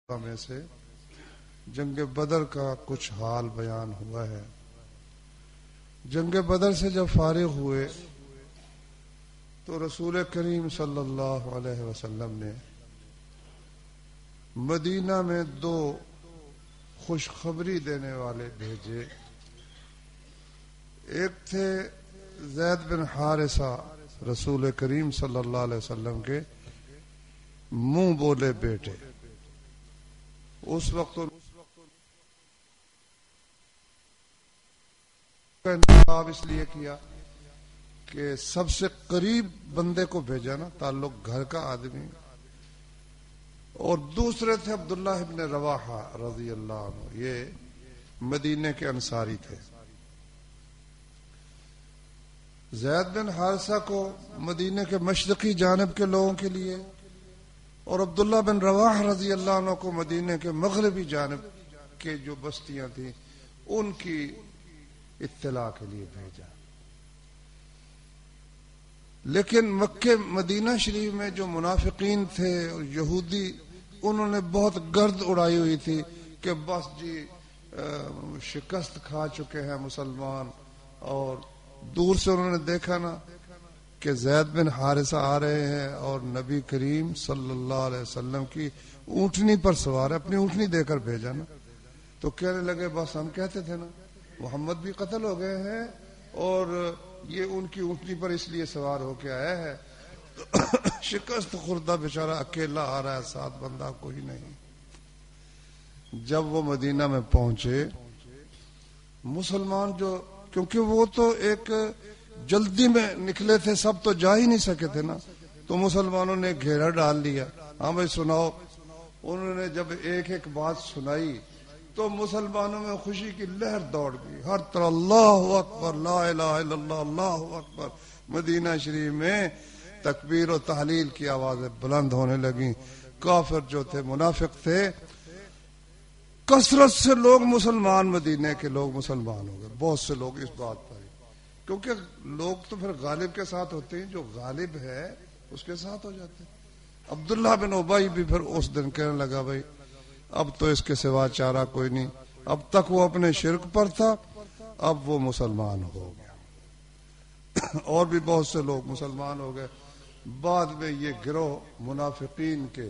میں سے جنگ بدر کا کچھ حال بیان ہوا ہے۔ جنگ بدر سے جب فارغ ہوئے تو رسول کریم صلی اللہ علیہ وسلم نے مدینہ میں دو خوشخبری دینے والے بھیجے۔ ایک تھے زید بن حارثہ، رسول کریم صلی اللہ علیہ وسلم کے منہ بولے بیٹے۔ اس وقت کا انتخاب اس لیے کیا کہ سب سے قریب بندے کو بھیجا نا، تعلق گھر کا آدمی۔ اور دوسرے تھے عبداللہ ابن رواحہ رضی اللہ عنہ، یہ مدینے کے انصاری تھے۔ زید بن حارثہ کو مدینے کے مشرقی جانب کے لوگوں کے لیے، اور عبداللہ بن رواحہ رضی اللہ عنہ کو مدینے کے مغربی جانب کے جو بستیاں تھیں ان کی اطلاع کے لیے بھیجا۔ لیکن مکہ مدینہ شریف میں جو منافقین تھے اور یہودی، انہوں نے بہت گرد اڑائی ہوئی تھی کہ بس جی شکست کھا چکے ہیں مسلمان۔ اور دور سے انہوں نے دیکھا نا کہ زید بن حارثہ آ رہے ہیں اور نبی کریم صلی اللہ علیہ وسلم کی اونٹنی پر سوار ہے، اپنی اونٹنی دے کر بھیجا نا، تو کہنے لگے بس ہم کہتے تھے نا محمد بھی قتل ہو گئے ہیں اور یہ ان کی اونٹنی پر اس لیے سوار ہو کے آیا ہے، شکست خوردہ بیچارہ اکیلا آ رہا ہے، ساتھ بندہ کوئی نہیں۔ جب وہ مدینہ میں پہنچے، مسلمان جو، کیونکہ وہ تو ایک جلدی میں نکلے تھے، سب تو جا ہی نہیں سکے تھے نا، تو مسلمانوں نے گھیرا ڈال لیا۔ ہاں بھائی سناؤ۔ انہوں نے جب ایک ایک بات سنائی تو مسلمانوں میں خوشی کی لہر دوڑ گئی، ہر طرح اللہ اکبر، لا الہ الا اللہ، اللہ اکبر۔ مدینہ شریف میں تکبیر و تحلیل کی آوازیں بلند ہونے لگیں۔ کافر جو تھے، منافق تھے، کثرت سے لوگ مسلمان، مدینے کے لوگ مسلمان ہو گئے، بہت سے لوگ اس بات پر، کیونکہ لوگ تو پھر غالب کے ساتھ ہوتے ہیں، جو غالب ہے اس کے ساتھ ہو جاتے ہیں۔ عبداللہ بن ابی بھی پھر اس دن کہنے لگا بھائی اب تو اس کے سوا چارہ کوئی نہیں، اب تک وہ اپنے شرک پر تھا، اب وہ مسلمان ہو گیا۔ اور بھی بہت سے لوگ مسلمان ہو گئے۔ بعد میں یہ گروہ منافقین کے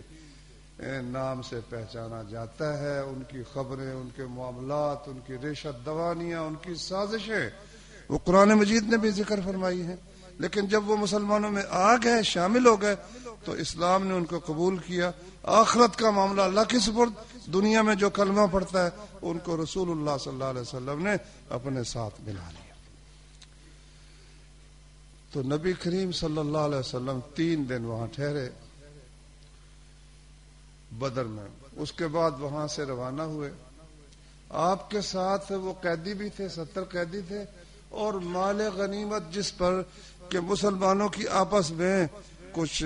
نام سے پہچانا جاتا ہے، ان کی خبریں، ان کے معاملات، ان کی ریشہ دوانیاں، ان کی سازشیں وہ قرآن مجید نے بھی ذکر فرمائی ہیں۔ لیکن جب وہ مسلمانوں میں آ گئے، شامل ہو گئے، تو اسلام نے ان کو قبول کیا۔ آخرت کا معاملہ اللہ کے سپرد، دنیا میں جو کلمہ پڑھتا ہے ان کو رسول اللہ صلی اللہ علیہ وسلم نے اپنے ساتھ ملا لیا۔ تو نبی کریم صلی اللہ علیہ وسلم 3 دن وہاں ٹھہرے بدر میں۔ اس کے بعد وہاں سے روانہ ہوئے۔ آپ کے ساتھ وہ قیدی بھی تھے، 70 قیدی تھے، اور مال غنیمت جس پر کہ مسلمانوں کی آپس میں کچھ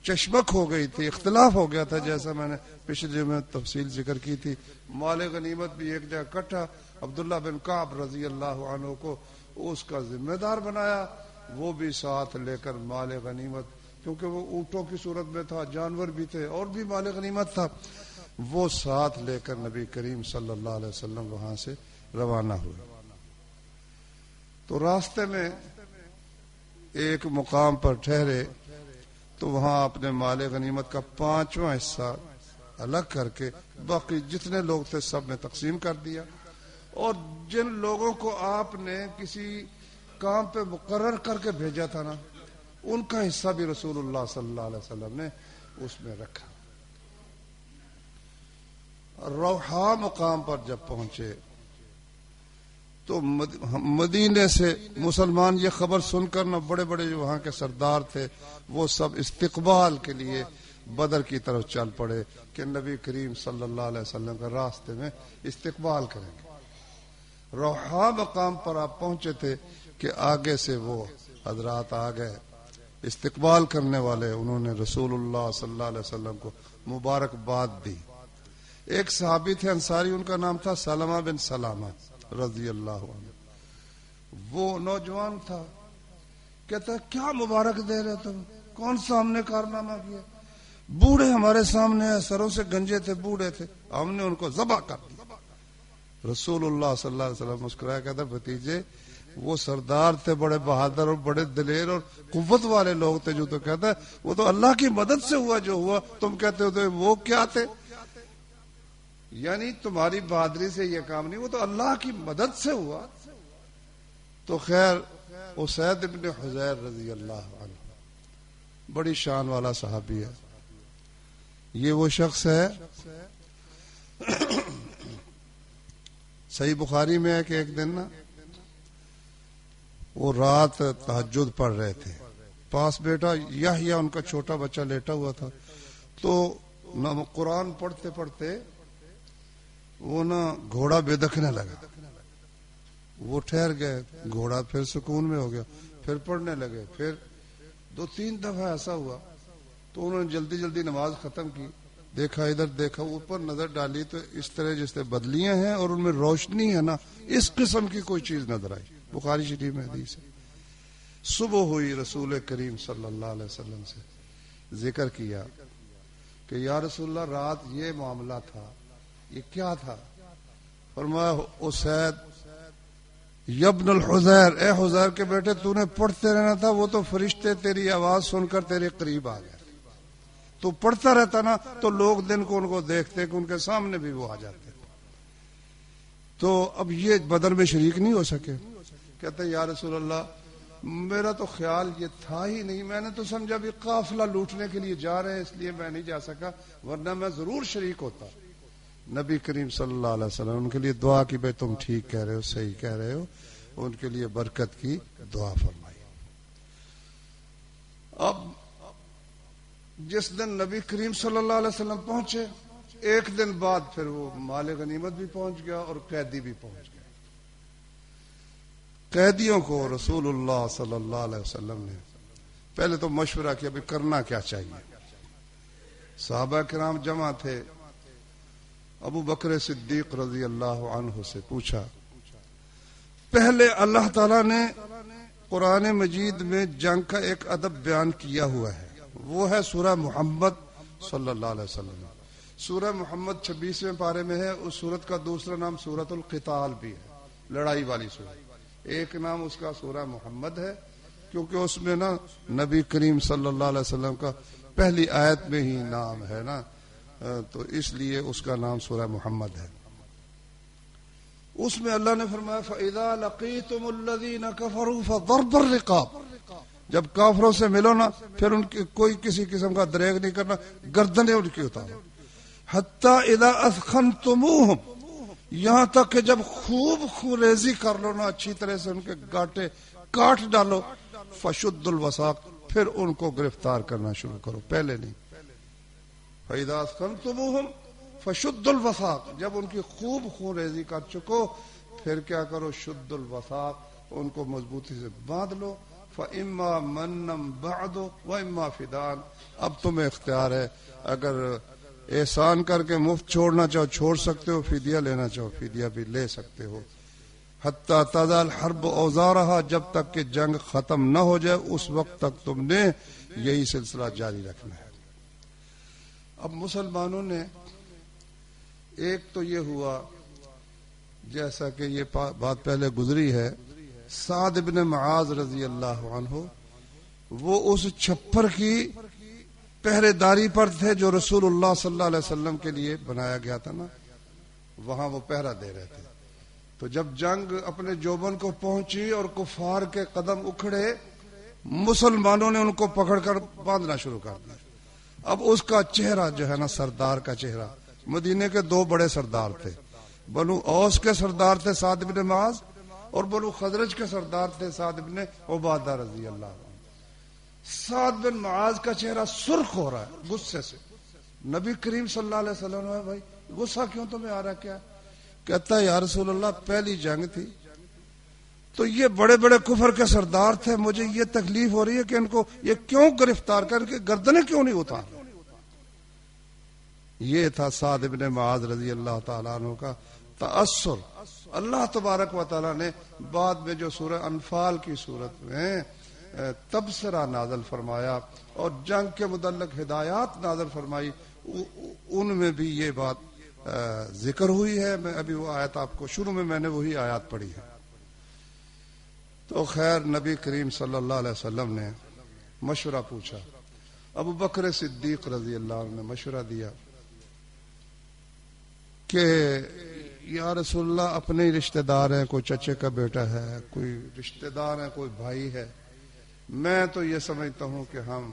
چشمک ہو گئی تھی، اختلاف ہو گیا تھا، جیسا میں نے پچھلے میں تفصیل ذکر کی تھی۔ مال غنیمت بھی ایک جگہ اکٹھا، عبداللہ بن کعب رضی اللہ عنہ کو اس کا ذمہ دار بنایا، وہ بھی ساتھ لے کر مال غنیمت، کیونکہ وہ اونٹوں کی صورت میں تھا، جانور بھی تھے اور بھی مال غنیمت تھا، وہ ساتھ لے کر نبی کریم صلی اللہ علیہ وسلم وہاں سے روانہ ہوئے۔ تو راستے میں ایک مقام پر ٹھہرے تو وہاں اپنے مال غنیمت کا 5واں حصہ الگ کر کے باقی جتنے لوگ تھے سب میں تقسیم کر دیا۔ اور جن لوگوں کو آپ نے کسی کام پہ مقرر کر کے بھیجا تھا نا، ان کا حصہ بھی رسول اللہ صلی اللہ علیہ وسلم نے اس میں رکھا۔ روحا مقام پر جب پہنچے تو مدینے سے مسلمان یہ خبر سن کر نہ، بڑے بڑے جو وہاں کے سردار تھے وہ سب استقبال کے لیے بدر کی طرف چل پڑے کہ نبی کریم صلی اللہ علیہ وسلم کا راستے میں استقبال کریں گے۔ روحا مقام پر آپ پہنچے تھے کہ آگے سے وہ حضرات آ گئے استقبال کرنے والے، انہوں نے رسول اللہ صلی اللہ علیہ وسلم کو مبارکباد دی۔ ایک صحابی تھے انصاری، ان کا نام تھا سلمہ بن سلامہ رضی اللہ عنہ۔ وہ نوجوان تھا، کہتا ہے کیا مبارک دے رہے تم، کون سا ہم نے کارنامہ کیا؟ بوڑھے ہمارے سامنے ہیں، سروں سے گنجے تھے، بوڑھے تھے، ہم نے ان کو ذبح کر دیا۔ رسول اللہ صلی اللہ علیہ وسلم مسکرایا، کہتا بھتیجے وہ سردار تھے، بڑے بہادر اور بڑے دلیر اور قوت والے لوگ تھے، جو تو کہتا ہے وہ تو اللہ کی مدد سے ہوا جو ہوا، تم کہتے ہو تو وہ کیا تھے؟ یعنی تمہاری بہادری سے یہ کام نہیں، وہ تو اللہ کی مدد سے ہوا۔ تو خیر اسید ابن حضیر رضی اللہ عنہ بڑی شان والا صحابی ہے۔ یہ وہ شخص ہے، صحیح بخاری میں ہے کہ ایک دن نا وہ رات تہجد پڑھ رہے تھے، پاس بیٹا یحییٰ ان کا چھوٹا بچہ لیٹا ہوا تھا، تو قرآن پڑھتے پڑھتے وہ نا گھوڑا بے دکھنے لگا، وہ ٹھہر گئے، گھوڑا پھر سکون میں ہو گیا، پھر پڑھنے لگے، پھر 2-3 دفعہ ایسا ہوا تو انہوں نے جلدی جلدی نماز ختم کی، دیکھا ادھر دیکھا اوپر، نظر ڈالی تو اس طرح جس طرح بدلیاں ہیں اور ان میں روشنی ہے نا، اس قسم کی کوئی چیز نظر آئی، بخاری شریف میں حدیث ہے۔ صبح ہوئی، رسول کریم صلی اللہ علیہ وسلم سے ذکر کیا کہ یا رسول اللہ رات یہ معاملہ تھا، یہ کیا تھا؟ فرمایا اسید یبن الحزیر، اے حزیر کے بیٹے تو نے پڑھتے رہنا تھا، وہ تو فرشتے تیری آواز سن کر تیرے قریب آ گئے، تو پڑھتا رہتا نا تو لوگ دن کو ان کو دیکھتے کہ ان کے سامنے بھی وہ آ جاتے، تو اب یہ بدر میں شریک نہیں ہو سکے۔ کہتے یا رسول اللہ میرا تو خیال یہ تھا ہی نہیں، میں نے تو سمجھا بھی قافلہ لوٹنے کے لیے جا رہے ہیں اس لیے میں نہیں جا سکا، ورنہ میں ضرور شریک ہوتا۔ نبی کریم صلی اللہ علیہ وسلم ان کے لیے دعا کی، بھائی تم ٹھیک کہہ رہے ہو، صحیح کہہ رہے ہو، ان کے لیے برکت کی دعا فرمائی۔ اب جس دن نبی کریم صلی اللہ علیہ وسلم پہنچے، ایک دن بعد پھر وہ مال غنیمت بھی پہنچ گیا اور قیدی بھی پہنچ گئے۔ قیدیوں کو رسول اللہ صلی اللہ علیہ وسلم نے پہلے تو مشورہ کیا بھی کرنا کیا چاہیے۔ صحابہ کرام جمع تھے، ابو بکر صدیق رضی اللہ عنہ سے پوچھا، پہلے اللہ تعالیٰ نے قرآن مجید میں جنگ کا ایک ادب بیان کیا ہوا ہے، وہ ہے سورہ محمد صلی اللہ علیہ وسلم۔ سورہ محمد 26ویں پارے میں ہے، اس سورت کا دوسرا نام سورۃ القتال بھی ہے، لڑائی والی سورت۔ ایک نام اس کا سورہ محمد ہے کیونکہ اس میں نا نبی کریم صلی اللہ علیہ وسلم کا پہلی آیت میں ہی نام ہے نا، تو اس لیے اس کا نام سورہ محمد ہے۔ اس میں اللہ نے فرمایا فَإِذَا لَقِيتُمُ الَّذِينَ كَفَرُوا فَضَرْبَ الرِّقَابِ، جب کافروں سے ملو نا پھر ان کی کوئی کسی قسم کا دریغ نہیں کرنا، گردنیں ان کی اتارو۔ حَتَّى إِذَا أَثْخَنْتُمُوهُمْ، یہاں تک کہ جب خوب خوریزی کر لو نا، اچھی طرح سے ان کے گاٹے کاٹ ڈالو، فَشُدُّ الْوَثَاقِ، پھر ان کو گرفتار کرنا شروع کرو، پہلے نہیں۔ فَإِذَا أَثْخَنْتُمُوهُمْ فَشُدُّ الْوَثَاقِ، جب ان کی خوب خوریزی کر چکو پھر کیا کرو، شُدُّ الْوَثَاقِ، ان کو مضبوطی سے باندھ لو۔ فَإِمَّا مَنًّا بَعْدُ وَإِمَّا فِدَاءً، اب تمہیں اختیار ہے، اگر احسان کر کے مفت چھوڑنا چاہو چھوڑ سکتے ہو، فدیہ لینا چاہو فدیہ بھی لے سکتے ہو۔ حتیٰ تضع الحرب اوزارہا، جب تک کہ جنگ ختم نہ ہو جائے اس وقت تک تم نے یہی سلسلہ جاری رکھنا ہے۔ اب مسلمانوں نے ایک تو یہ ہوا جیسا کہ یہ بات پہلے گزری ہے، سعد بن معاذ رضی اللہ عنہ وہ اس چھپر کی پہرے داری پر تھے جو رسول اللہ صلی اللہ علیہ وسلم کے لیے بنایا گیا تھا نا، وہاں وہ پہرا دے رہے تھے۔ تو جب جنگ اپنے جوبن کو پہنچی اور کفار کے قدم اکھڑے، مسلمانوں نے ان کو پکڑ کر باندھنا شروع کر دیا۔ اب اس کا چہرہ جو ہے نا، سردار کا چہرہ، مدینے کے 2 بڑے سردار تھے، بنو اوس کے سردار تھے سعد بن معاذ، اور بنو خزرج کے سردار تھے سعد بن عبادہ رضی اللہ عنہ۔ سعد بن معاذ کا چہرہ سرخ ہو رہا ہے غصے سے۔ نبی کریم صلی اللہ علیہ وسلم نے بھائی غصہ کیوں تمہیں آ رہا کیا؟ کہتا ہے یا رسول اللہ پہلی جنگ تھی تو یہ بڑے بڑے کفر کے سردار تھے، مجھے یہ تکلیف ہو رہی ہے کہ ان کو یہ کیوں گرفتار کر کے گردنیں کیوں نہیں اتار۔ یہ تھا سعد بن معاذ رضی اللہ تعالیٰ عنہ کا تأثر۔ اللہ تبارک و تعالیٰ نے بعد میں جو سورہ انفال کی صورت میں تبصرہ نازل فرمایا اور جنگ کے متعلق ہدایات نازل فرمائی، ان میں بھی یہ بات ذکر ہوئی ہے. میں ابھی وہ آیت آپ کو شروع میں نے وہی آیات پڑھی ہے. تو خیر نبی کریم صلی اللہ علیہ وسلم نے مشورہ پوچھا. ابو بکر صدیق رضی اللہ عنہ نے مشورہ دیا کہ یا رسول اللہ اپنے ہی رشتہ دار ہیں، کوئی چچے کا بیٹا ہے، کوئی رشتہ دار ہے، کوئی بھائی ہے، میں تو یہ سمجھتا ہوں کہ ہم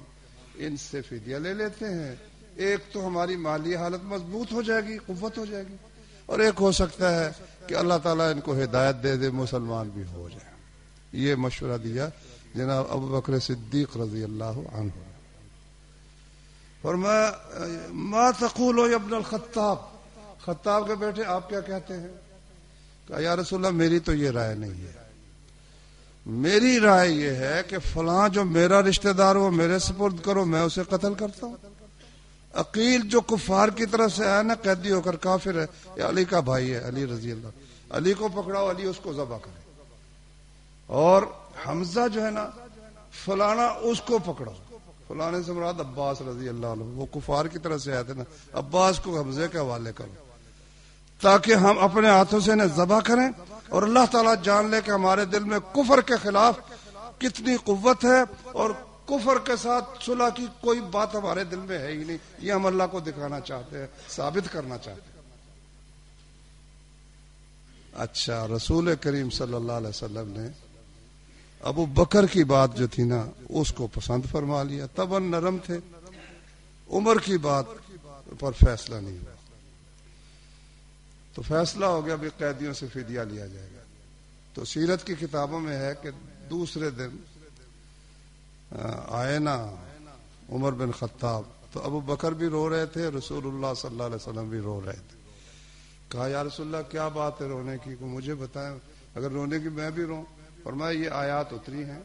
ان سے فدیہ لے لیتے ہیں. ایک تو ہماری مالی حالت مضبوط ہو جائے گی، قوت ہو جائے گی، اور ایک ہو سکتا ہے کہ اللہ تعالیٰ ان کو ہدایت دے دے، مسلمان بھی ہو جائے. یہ مشورہ دیا جناب ابو بکر صدیق رضی اللہ عنہ. فرمایا ما تقول یا ابن الخطاب، خطاب کے بیٹے آپ کیا کہتے ہیں؟ کہا یا رسول اللہ میری تو یہ رائے نہیں ہے، میری رائے یہ ہے کہ فلاں جو میرا رشتہ دار وہ میرے سپرد کرو، میں اسے قتل کرتا ہوں. عقیل جو کفار کی طرف سے آیا نا، قیدی ہو کر کافر ہے، یہ علی کا بھائی ہے، علی رضی اللہ، علی کو پکڑاؤ، علی اس کو ذبح کرے. اور حمزہ جو ہے نا فلانا اس کو پکڑاؤ، فلانے سے مراد عباس رضی اللہ عنہ، وہ کفار کی طرف سے آئے تھے نا، عباس کو حمزے کے حوالے کرو تاکہ ہم اپنے ہاتھوں سے انہیں ذبح کریں اور اللہ تعالیٰ جان لے کہ ہمارے دل میں کفر کے خلاف کتنی قوت ہے اور کفر کے ساتھ صلح کی کوئی بات ہمارے دل میں ہے ہی نہیں. یہ ہم اللہ کو دکھانا چاہتے ہیں، ثابت کرنا چاہتے ہیں. اچھا رسول کریم صلی اللہ علیہ وسلم نے ابو بکر کی بات جو تھی نا اس کو پسند فرما لیا. تب نرم تھے، عمر کی بات پر فیصلہ نہیں ہوا. تو فیصلہ ہو گیا بھی قیدیوں سے فدیہ لیا جائے گا. تو سیرت کی کتابوں میں ہے کہ دوسرے دن آئے نا عمر بن خطاب، تو ابو بکر بھی رو رہے تھے، رسول اللہ صلی اللہ علیہ وسلم بھی رو رہے تھے. کہا یا رسول اللہ کیا بات ہے رونے کی، کو مجھے بتائیں، اگر رونے کی میں بھی روں. فرمایا یہ آیات اتری ہیں،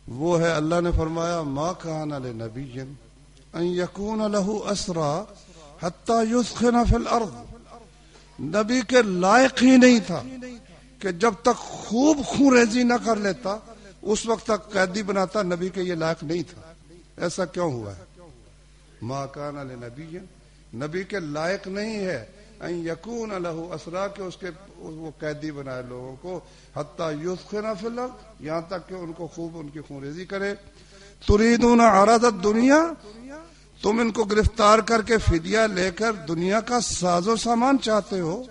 وہ ہے اللہ نے فرمایا ما کان لنبی ان یکون لہ اسرا حتی یثخن فی الارض. نبی کے لائق ہی نہیں تھا کہ جب تک خوب خون ریزی نہ کر لیتا اس وقت تک قیدی بناتا. نبی کے یہ لائق نہیں تھا. ایسا کیوں ہوا ہے؟ ما کان لنبی، نبی کے لائق نہیں ہے ان یکون لہ اسرا کہ اس کے وہ قیدی بنائے لوگوں کو، حتی یثخن فی الارض، یہاں تک کہ ان کو خوب ان کی خون ریزی کرے. تریدون عرض الدنیا، تم ان کو گرفتار کر کے فدیہ لے کر دنیا کا ساز و سامان چاہتے ہو.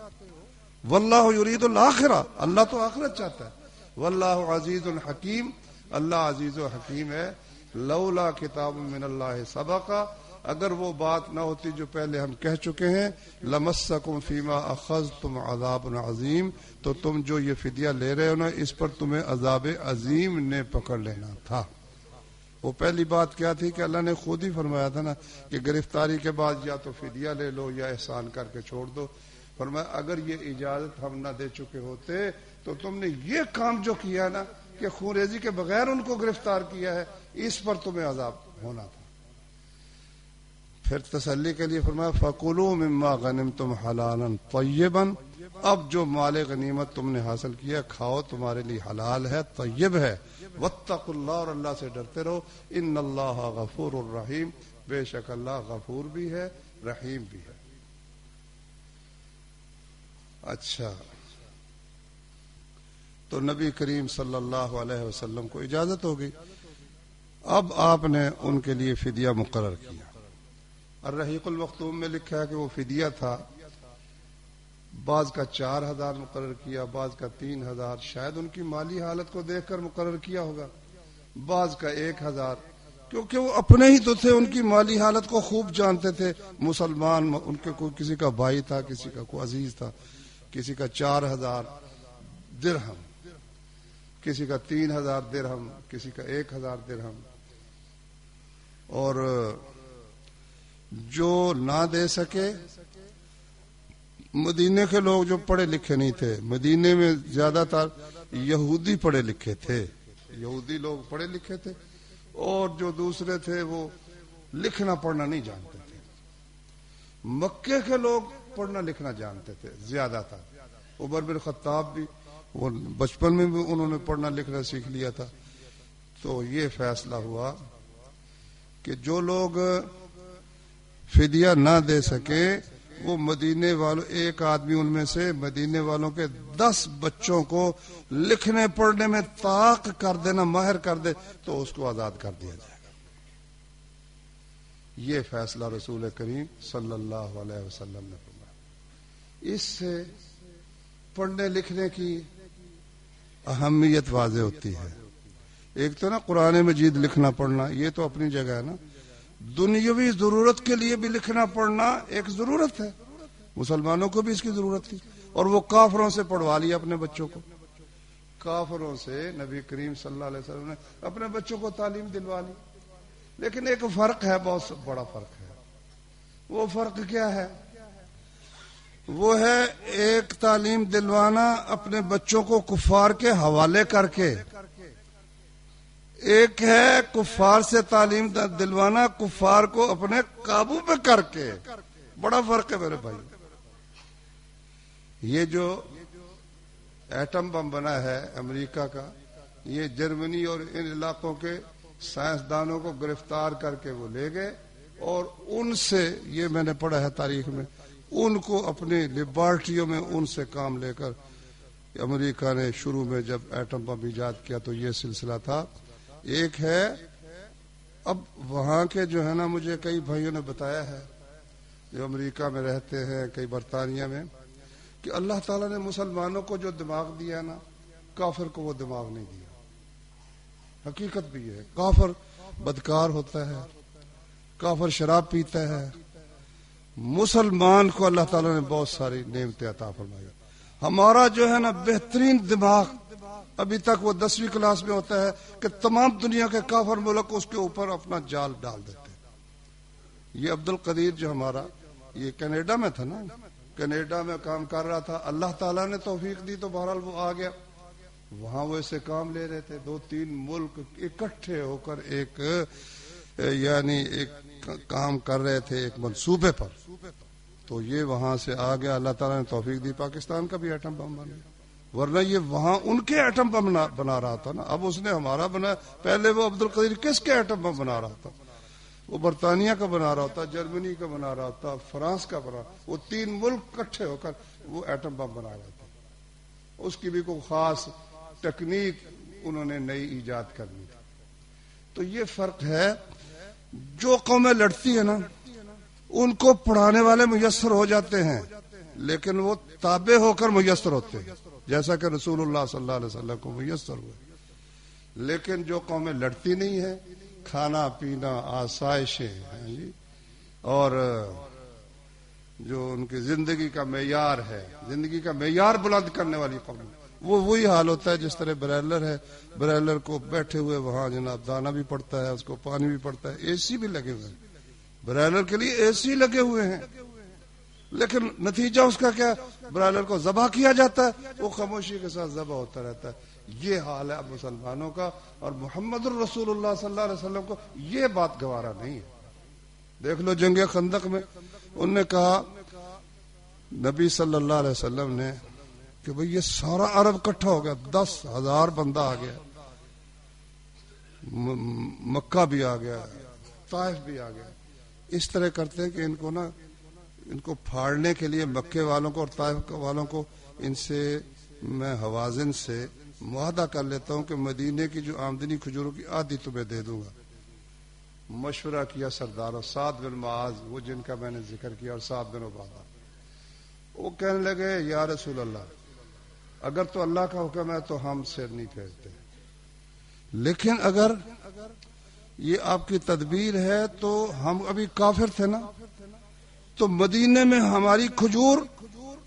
واللہ یرید الآخرہ، اللہ تو آخرت چاہتا ہے. واللہ عزیز الحکیم، اللہ عزیز و حکیم ہے. لولا کتاب من اللہ سبقا، اگر وہ بات نہ ہوتی جو پہلے ہم کہہ چکے ہیں، لمسکم فیما اخذتم عذاب عظیم، تو تم جو یہ فدیہ لے رہے ہو نا اس پر تمہیں عذاب عظیم نے پکڑ لینا تھا. وہ پہلی بات کیا تھی کہ اللہ نے خود ہی فرمایا تھا نا کہ گرفتاری کے بعد یا تو فدیہ لے لو یا احسان کر کے چھوڑ دو. فرمایا اگر یہ اجازت ہم نہ دے چکے ہوتے تو تم نے یہ کام جو کیا نا کہ خون ریزی کے بغیر ان کو گرفتار کیا ہے، اس پر تمہیں عذاب ہونا تھا. پھر تسلی کے لیے فرمایا فَكُلُوا مِمَّا غَنِمْتُمْ حَلَالًا طَيِّبًا، اب جو مال غنیمت تم نے حاصل کیا کھاؤ، تمہارے لیے حلال ہے، طیب ہے. وَاتَّقُوا اللَّهَ، اور اللہ سے ڈرتے رہو. ان اللہ غفور الرحیم، بے شک اللہ غفور بھی ہے رحیم بھی ہے. اچھا تو نبی کریم صلی اللہ علیہ وسلم کو اجازت ہو گئی. اب آپ نے ان کے لیے فدیہ مقرر کیا. الرحیق المختوم میں لکھا ہے کہ وہ فدیہ تھا، بعض کا 4000 مقرر کیا، بعض کا 3000، شاید ان کی مالی حالت کو دیکھ کر مقرر کیا ہوگا، بعض کا 1000، کیونکہ وہ اپنے ہی تو تھے، ان کی مالی حالت کو خوب جانتے تھے. مسلمان ان کے کوئی کسی کا بھائی تھا، کسی کا کوئی عزیز تھا، کسی کا 4000 درہم، کسی کا 3000 درہم، کسی کا 1000 درہم. اور جو نہ دے سکے، مدینے کے لوگ جو پڑھے لکھے نہیں تھے، مدینے میں زیادہ تر یہودی پڑھے لکھے تھے، یہودی لوگ پڑھے لکھے تھے، اور جو دوسرے تھے وہ لکھنا پڑھنا نہیں جانتے تھے. مکے کے لوگ پڑھنا لکھنا جانتے تھے زیادہ تر. عمر بن خطاب بھی وہ بچپن میں بھی انہوں نے پڑھنا لکھنا سیکھ لیا تھا. تو یہ فیصلہ ہوا کہ جو لوگ فدیہ نہ دے سکے وہ مدینے والوں، ایک آدمی ان میں سے مدینے والوں کے 10 بچوں کو لکھنے پڑھنے میں طاق کر دینا، ماہر کر دے تو اس کو آزاد کر دیا جائے گا۔ یہ فیصلہ رسول کریم صلی اللہ علیہ وسلم نے فرمایا۔ اس سے پڑھنے لکھنے کی اہمیت واضح ہوتی ہے۔ ایک تو نا قرآن مجید لکھنا پڑھنا، یہ تو اپنی جگہ ہے نا، دنیاوی ضرورت کے لیے بھی لکھنا پڑھنا ایک ضرورت ہے، مسلمانوں کو بھی اس کی ضرورت تھی، اور وہ کافروں سے پڑھوا لیا اپنے بچوں کو۔ کافروں سے نبی کریم صلی اللہ علیہ وسلم نے اپنے بچوں کو تعلیم دلوا لی، لیکن ایک فرق ہے، بہت بڑا فرق ہے۔ وہ فرق کیا ہے؟ وہ ہے ایک تعلیم دلوانا اپنے بچوں کو کفار کے حوالے کر کے، ایک ہے کفار سے تعلیم دلوانا کفار کو اپنے قابو پہ کر کے۔ بڑا فرق ہے میرے بھائی۔ یہ جو ایٹم بم بنا ہے امریکہ کا، یہ جرمنی اور ان علاقوں کے سائنسدانوں کو گرفتار کر کے وہ لے گئے، اور ان سے، یہ میں نے پڑھا ہے تاریخ میں، ان کو اپنی لیبارٹریوں میں ان سے کام لے کر امریکہ نے شروع میں جب ایٹم بم ایجاد کیا تو یہ سلسلہ تھا۔ ایک ہے، اب وہاں کے جو ہے نا، مجھے کئی بھائیوں نے بتایا ہے جو امریکہ میں رہتے ہیں، کئی برطانیہ میں، کہ اللہ تعالیٰ نے مسلمانوں کو جو دماغ دیا نا، کافر کو وہ دماغ نہیں دیا۔ حقیقت بھی ہے، کافر بدکار ہوتا ہے، کافر شراب پیتا ہے، مسلمان کو اللہ تعالیٰ نے بہت ساری نعمتیں عطا فرمائی۔ ہمارا جو ہے نا بہترین دماغ ابھی تک وہ 10ویں کلاس میں ہوتا ہے کہ تمام دنیا کے کافر ملک اس کے اوپر اپنا جال ڈال دیتے ہیں۔ یہ عبد القدیر جو ہمارا، یہ کینیڈا میں تھا نا، کینیڈا میں کام کر رہا تھا، اللہ تعالیٰ نے توفیق دی تو بہرحال وہ آ گیا۔ وہاں وہ اسے کام لے رہے تھے، 2-3 ملک اکٹھے ہو کر ایک کام کر رہے تھے ایک منصوبے پر، تو یہ وہاں سے آ گیا، اللہ تعالیٰ نے توفیق دی، پاکستان کا بھی ایٹم بم بن گیا۔ ورنہ یہ وہاں ان کے ایٹم بم بنا رہا تھا نا، اب اس نے ہمارا بنا، پہلے وہ عبد القدیر کس کے ایٹم بم بنا رہا تھا؟ وہ برطانیہ کا بنا رہا ہوتا، جرمنی کا بنا رہا ہوتا، فرانس کا بنا، وہ 3 ملک اکٹھے ہو کر وہ ایٹم بم بنا رہا تھا۔ اس کی بھی کوئی خاص ٹیکنیک انہوں نے نئی ایجاد کرنی تھی۔ تو یہ فرق ہے، جو قومیں لڑتی ہیں نا ان کو پڑھانے والے میسر ہو جاتے ہیں، لیکن وہ تابع ہو کر میسر ہوتے ہیں، جیسا کہ رسول اللہ صلی اللہ علیہ وسلم کو میسر ہوئے۔ لیکن جو قومیں لڑتی نہیں ہیں، کھانا پینا آسائشیں ہیں جی، اور جو ان کی زندگی کا معیار ہے، زندگی کا معیار بلند کرنے والی قوم، وہ وہی حال ہوتا ہے جس طرح برائلر ہے، برائلر کو بیٹھے ہوئے وہاں جناب دانا بھی پڑتا ہے، اس کو پانی بھی پڑتا ہے، اے سی بھی لگے ہوئے ہیں، برائلر کے لیے اے سی لگے ہوئے ہیں، لیکن نتیجہ اس کا کیا؟ برائلر کو ذبح کیا جاتا ہے، وہ خاموشی کے ساتھ ذبح ہوتا رہتا ہے۔ یہ حال ہے اب مسلمانوں کا، اور محمد الرسول اللہ صلی اللہ علیہ وسلم کو یہ بات گوارا نہیں ہے۔ دیکھ لو جنگ خندق میں انہوں نے کہا، نبی صلی اللہ علیہ وسلم نے، کہ بھئی یہ سارا عرب اکٹھا ہو گیا، 10,000 بندہ آ گیا، مکہ بھی آ گیا، طائف بھی آ گیا۔ اس طرح کرتے ہیں کہ ان کو پھاڑنے کے لیے مکے والوں کو اور طائف والوں کو، ان سے میں حوازن سے معاہدہ کر لیتا ہوں کہ مدینے کی جو آمدنی کھجوروں کی آدھی تمہیں دے دوں گا۔ مشورہ کیا سرداروں، سعد بن معاذ، وہ جن کا میں نے ذکر کیا، اور سعد بن عبادہ، وہ کہنے لگے یا رسول اللہ، اگر تو اللہ کا حکم ہے تو ہم سر نہیں پھیرتے، لیکن اگر یہ آپ کی تدبیر ہے تو ہم ابھی کافر تھے نا، تو مدینے میں ہماری کھجور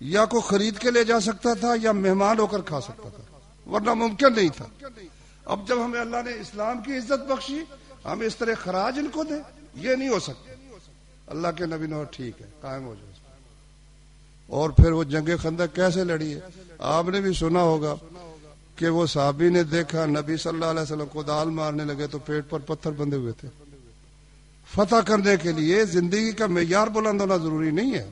یا کو خرید کے لے جا سکتا تھا یا مہمان ہو کر کھا سکتا تھا، ورنہ ممکن نہیں تھا۔ اب جب ہمیں اللہ نے اسلام کی عزت بخشی، ہم اس طرح خراج ان کو دیں، یہ نہیں ہو سکتا۔ اللہ کے نبی نے ٹھیک ہے، قائم ہو جائے۔ اور پھر وہ جنگ خندق کیسے لڑی ہے؟ آپ نے بھی سنا ہوگا کہ وہ صحابی نے دیکھا نبی صلی اللہ علیہ وسلم کو دال مارنے لگے تو پیٹ پر پتھر بندھے ہوئے تھے۔ فتح کرنے کے لیے زندگی کا معیار بلند ہونا ضروری نہیں ہے،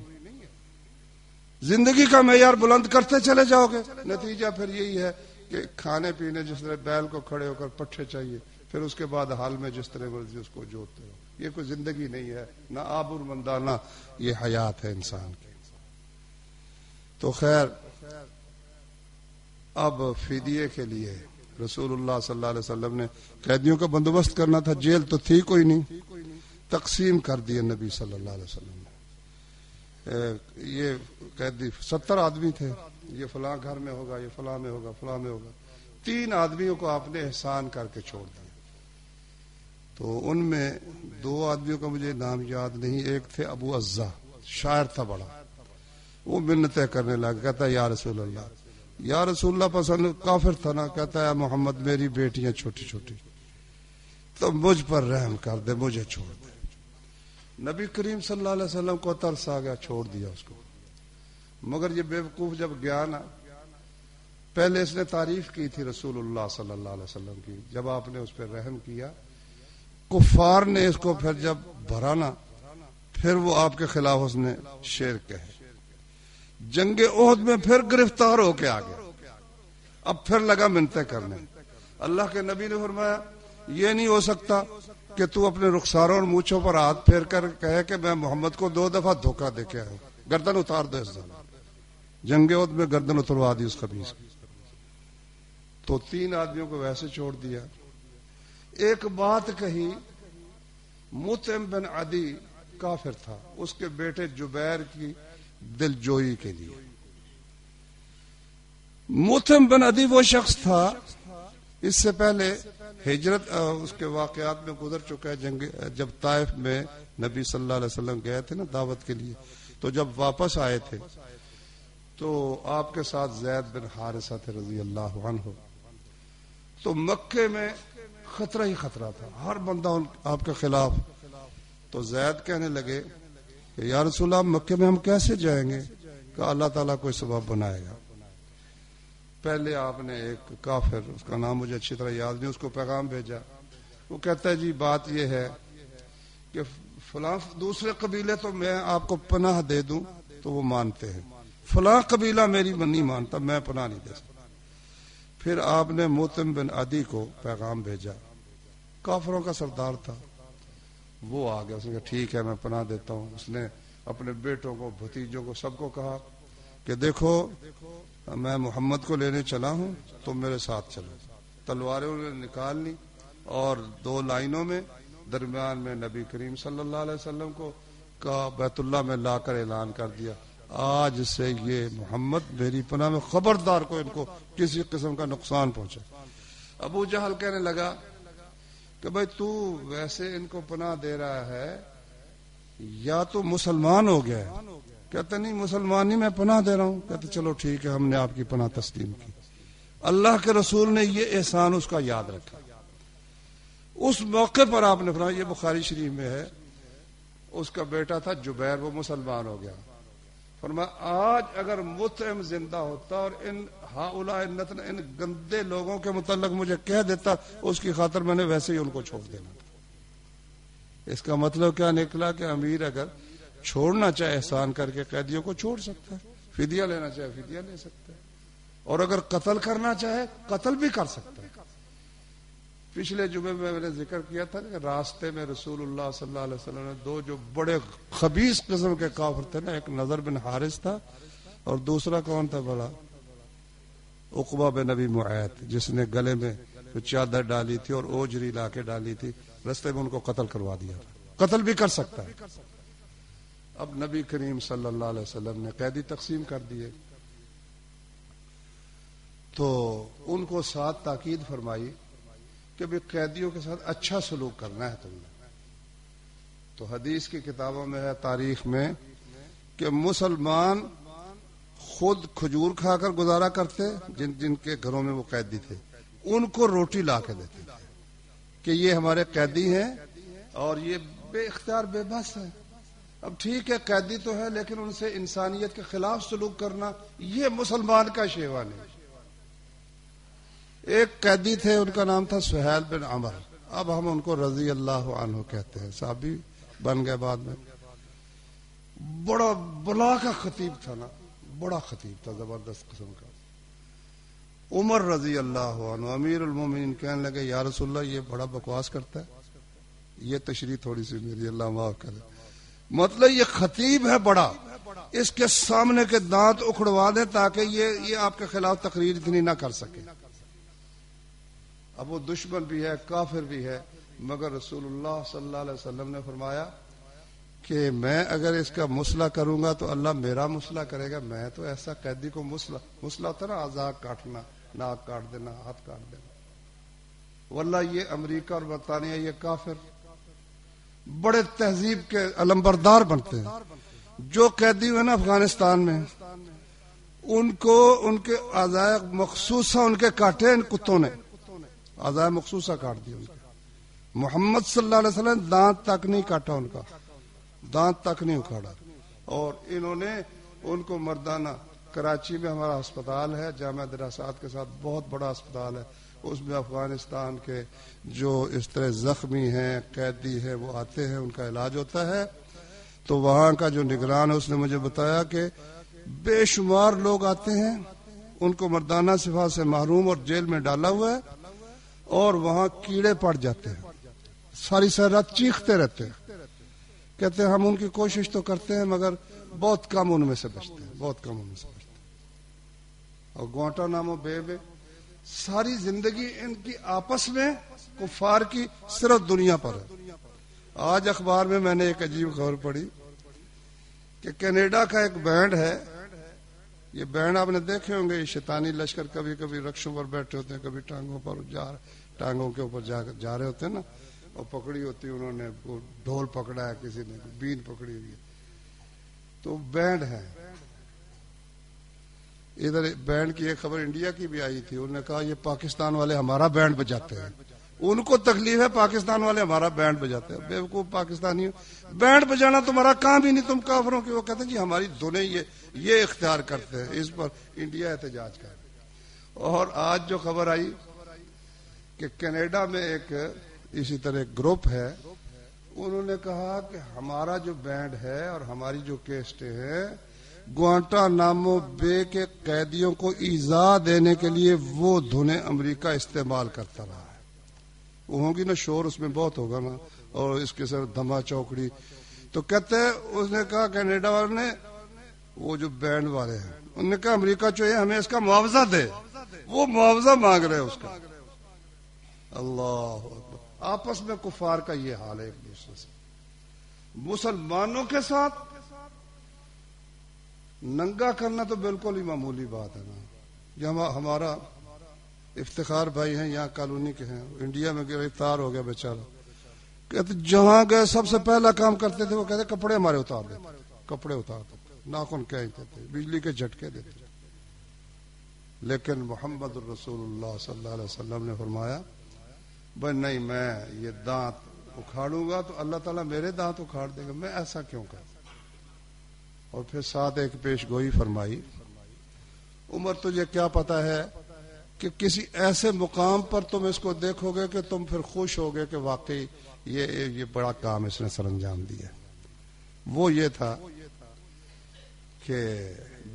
زندگی کا معیار بلند کرتے چلے جاؤ گے، نتیجہ پھر یہی ہے کہ کھانے پینے، جس طرح بیل کو کھڑے ہو کر پٹھے چاہیے، پھر اس کے بعد حال میں جس طرح مرضی اس کو جوتے رہو. یہ کوئی زندگی نہیں ہے، نہ آبرمندانہ یہ حیات ہے انسان کی. تو خیر، اب فدیے کے لیے رسول اللہ صلی اللہ علیہ وسلم نے قیدیوں کا بندوبست کرنا تھا. جیل تو تھی کوئی نہیں، تقسیم کر دیے نبی صلی اللہ علیہ وسلم نے. یہ قیدی 70 آدمی تھے، یہ فلاں گھر میں ہوگا، یہ فلاں میں ہوگا، فلاں میں ہوگا. 3 آدمیوں کو آپ نے احسان کر کے چھوڑ دیا. تو ان میں 2 آدمیوں کا مجھے نام یاد نہیں. ایک تھے ابو عزا، شاعر تھا بڑا. وہ منتیں کرنے لگا، کہتا ہے یا رسول اللہ، یا رسول اللہ پسند کافر تھا نا. کہتا ہے محمد میری بیٹیاں چھوٹی چھوٹی، تو مجھ پر رحم کر دے، مجھے چھوڑ دے. نبی کریم صلی اللہ علیہ وسلم کو ترس آ گیا، چھوڑ دیا اس کو. مگر یہ بیوقوف جب گیا نا، پہلے اس نے تعریف کی تھی رسول اللہ صلی اللہ علیہ وسلم کی. جب آپ نے اس پہ رحم کیا، کفار نے اس کو پھر جب بھرا نا، پھر وہ آپ کے خلاف اس نے شعر کہے. جنگ احد میں پھر گرفتار ہو کے آ گیا. اب پھر لگا منتیں کرنے. اللہ کے نبی نے فرمایا یہ نہیں ہو سکتا کہ تو اپنے رخساروں اور مونچھوں پر ہاتھ پھیر کر کہے کہ میں محمد کو 2 دفعہ دھوکہ دے کے آیا. گردن اتار دو اس ظالم. جنگ احد میں گردن اتروا دی اس خبیث کی. تو 3 آدمیوں کو ویسے چھوڑ دیا. ایک بات کہی، مطعم بن عدی کافر تھا، اس کے بیٹے جبیر کی دل جوئی کے لیے. مطعم بن عدی وہ شخص تھا، اس سے پہلے ہجرت اس کے واقعات میں گزر چکا ہے. جنگ جب طائف میں نبی صلی اللہ علیہ وسلم گئے تھے نا دعوت کے لیے، تو جب واپس آئے تھے تو آپ کے ساتھ زید بن حارثہ تھے رضی اللہ عنہ. تو مکے میں خطرہ ہی خطرہ تھا، ہر بندہ آپ کے خلاف. تو زید کہنے لگے کہ یا رسول اللہ مکے میں ہم کیسے جائیں گے؟ کہ اللہ تعالیٰ کوئی سبب بنائے گا. پہلے آپ نے ایک کافر، اس کا نام مجھے اچھی طرح یاد نہیں، اس کو پیغام بھیجا. وہ کہتا ہے جی بات یہ ہے کہ فلاں دوسرے قبیلے تو میں آپ کو پناہ دے دوں تو وہ مانتے ہیں، فلاں قبیلہ میری نہیں مانتا، میں پناہ نہیں دے سکتا. پھر آپ نے مطعم بن عدی کو پیغام بھیجا، کافروں کا سردار تھا. وہ آ گیا، اس نے کہا ٹھیک ہے میں پناہ دیتا ہوں. اس نے اپنے بیٹوں کو، بھتیجوں کو، سب کو کہا کہ دیکھو میں محمد کو لینے چلا ہوں، تم میرے ساتھ چلو. تلواریں انہوں نے نکال لی اور 2 لائنوں میں درمیان میں نبی کریم صلی اللہ علیہ وسلم کو کا بیت اللہ میں لا کر اعلان کر دیا آج سے یہ محمد میری پناہ میں، خبردار کو ان کو کسی قسم کا نقصان پہنچے. ابو جہل کہنے لگا کہ بھائی تو ویسے ان کو پناہ دے رہا ہے یا تو مسلمان ہو گیا ہے؟ کہتے نہیں مسلمان نہیں، میں پناہ دے رہا ہوں. کہتے چلو ٹھیک ہے، ہم نے آپ کی پناہ تسلیم کی. اللہ کے رسول نے یہ احسان اس کا یاد رکھا. اس موقع پر آپ نے فرمایا، یہ بخاری شریف میں ہے، اس کا بیٹا تھا جبیر، وہ مسلمان ہو گیا. فرمایا آج اگر مطعم زندہ ہوتا اور ان ہؤلاء النتن، ان گندے لوگوں کے متعلق مجھے کہہ دیتا، اس کی خاطر میں نے ویسے ہی ان کو چھوڑ دینا تھا. اس کا مطلب کیا نکلا کہ امیر اگر چھوڑنا چاہے احسان کر کے قیدیوں کو چھوڑ سکتا ہے، فدیہ لینا چاہے فدیہ لے سکتا ہے، اور اگر قتل کرنا چاہے قتل بھی کر سکتا ہے. پچھلے جمعے میں نے ذکر کیا تھا کہ راستے میں رسول اللہ صلی اللہ علیہ وسلم نے 2 جو بڑے خبیث قسم کے کافر تھے نا، ایک نضر بن حارث تھا اور دوسرا کون تھا بڑا؟ عقبہ بن نبی معیط، جس نے گلے میں چادر ڈالی تھی اور اوجری لا کے ڈالی تھی، راستے میں ان کو قتل کروا دیا. قتل بھی کر سکتا ہے. اب نبی کریم صلی اللہ علیہ وسلم نے قیدی تقسیم کر دیے تو ان کو ساتھ تاکید فرمائی کہ بھی قیدیوں کے ساتھ اچھا سلوک کرنا ہے تم نے. تو حدیث کی کتابوں میں ہے، تاریخ میں، کہ مسلمان خود کھجور کھا کر گزارا کرتے، جن کے گھروں میں وہ قیدی تھے ان کو روٹی لا کے دیتے تھے کہ یہ ہمارے قیدی ہیں اور یہ بے اختیار بے بس ہیں. اب ٹھیک ہے قیدی تو ہے، لیکن ان سے انسانیت کے خلاف سلوک کرنا یہ مسلمان کا شیوا نہیں. ایک قیدی تھے، ان کا نام تھا سہیل بن عمر. اب ہم ان کو رضی اللہ عنہ کہتے ہیں، صحابی بن گئے بعد میں. بڑا بلا کا خطیب تھا نا، بڑا خطیب تھا، زبردست قسم کا. عمر رضی اللہ عنہ امیر المومنین کہنے لگے یا رسول اللہ یہ بڑا بکواس کرتا ہے. یہ تشریح تھوڑی سی میری اللہ معاف کرے. مطلب یہ خطیب ہے بڑا، اس کے سامنے کے دانت اکھڑوا دیں تاکہ یہ آپ کے خلاف تقریر اتنی نہ کر سکے. اب وہ دشمن بھی ہے، کافر بھی ہے، مگر رسول اللہ صلی اللہ علیہ وسلم نے فرمایا کہ میں اگر اس کا مسئلہ کروں گا تو اللہ میرا مسئلہ کرے گا. میں تو ایسا قیدی کو مسئلہ ہوتا نا، اعضاء کاٹنا، ناک کاٹ دینا، ہاتھ کاٹ دینا. واللہ یہ امریکہ اور برطانیہ یہ کافر بڑے تہذیب کے علمبردار بنتے ہیں. جو قیدی ہوئے نا افغانستان میں، ان کو ان کے اعضاء مخصوصہ ان کے کاٹے ان کتوں نے، اعضاء مخصوصہ کاٹ دی ان کے. محمد صلی اللہ علیہ وسلم دانت تک نہیں کاٹا، ان کا دانت تک نہیں اکھاڑا. اور انہوں نے ان کو مردانہ، کراچی میں ہمارا ہسپتال ہے جامعہ دراسات کے ساتھ، بہت بڑا ہسپتال ہے، اس میں افغانستان کے جو اس طرح زخمی ہیں، قیدی ہیں، وہ آتے ہیں، ان کا علاج ہوتا ہے. تو وہاں کا جو نگران ہے اس نے مجھے بتایا کہ بے شمار لوگ آتے ہیں، ان کو مردانہ صفات سے محروم اور جیل میں ڈالا ہوا ہے، اور وہاں کیڑے پڑ جاتے ہیں، ساری رات چیختے رہتے ہیں. کہتے ہیں ہم ان کی کوشش تو کرتے ہیں مگر بہت کم ان میں سے بچتے ہیں، بہت کم ان میں سے بچتے ہیں. اور گوانٹانامو بے میں ساری زندگی ان کی آپس میں کفار کی صرف دنیا پر ہے. آج اخبار میں نے ایک عجیب خبر پڑھی کہ کینیڈا کا ایک بینڈ ہے. یہ بینڈ آپ نے دیکھے ہوں گے، یہ شیطانی لشکر کبھی کبھی رکشوں پر بیٹھے ہوتے ہیں، کبھی ٹانگوں پر ٹانگوں کے اوپر جا رہے ہوتے ہیں نا، اور پکڑی ہوتی ہے انہوں نے، ڈھول پکڑا ہے کسی نے، بین پکڑی ہوئی ہے. تو بینڈ ہے. ادھر بینڈ کی ایک خبر انڈیا کی بھی آئی تھی، انہوں نے کہا یہ پاکستان والے ہمارا بینڈ بجاتے ہیں. ان کو تکلیف ہے پاکستان والے ہمارا بینڈ بجاتے ہیں. بیوقوف پاکستانی، بینڈ بجانا تمہارا کام ہی نہیں، تم کافروں کی. وہ کہتے ہیں جی ہماری دھنیں یہ اختیار کرتے ہیں. اس پر انڈیا احتجاج کر. اور آج جو خبر آئی کہ کینیڈا میں ایک اسی طرح ایک گروپ ہے، انہوں نے کہا کہ ہمارا جو بینڈ ہے اور ہماری جو کیسٹیں ہیں، گوانٹانامو بے کے قیدیوں کو ایذا دینے کے لیے وہ دھنیں امریکہ استعمال کرتا رہا ہے. وہ ہوگی نا، شور اس میں بہت ہوگا نا، اور اس کے سر دھما چوکڑی. تو کہتے ہیں، اس نے کہا کینیڈا والے نے، وہ جو بینڈ والے ہیں، انہوں نے کہا امریکہ چاہیے ہمیں اس کا معاوضہ دے. وہ معاوضہ مانگ رہے ہیں اس کا. اللہ اکبر. آپس میں کفار کا یہ حال ہے ایک دوسرے سے. مسلمانوں کے ساتھ ننگا کرنا تو بالکل ہی معمولی بات ہے نا. یہ ہمارا افتخار بھائی ہیں، یہاں کالونی کے ہیں، انڈیا میں گرفتار ہو گیا بیچارہ. کہتے جہاں گئے سب سے پہلا کام کرتے تھے، وہ کہتے کپڑے ہمارے اتار دیتے، کپڑے اتار دیتے، ناخن کھینچتے تھے، بجلی کے جھٹکے دیتے. لیکن محمد الرسول اللہ صلی اللہ علیہ وسلم نے فرمایا بھائی نہیں، میں یہ دانت اکھاڑوں گا تو اللہ تعالیٰ میرے دانت اکھاڑ دے گا، میں ایسا کیوں کروں. اور پھر ساتھ ایک پیش گوئی فرمائی، عمر تجھے کیا پتا ہے کہ کسی ایسے مقام پر تم اس کو دیکھو گے کہ تم پھر خوش ہوگے کہ واقعی یہ بڑا کام اس نے سر انجام دیا. وہ یہ تھا کہ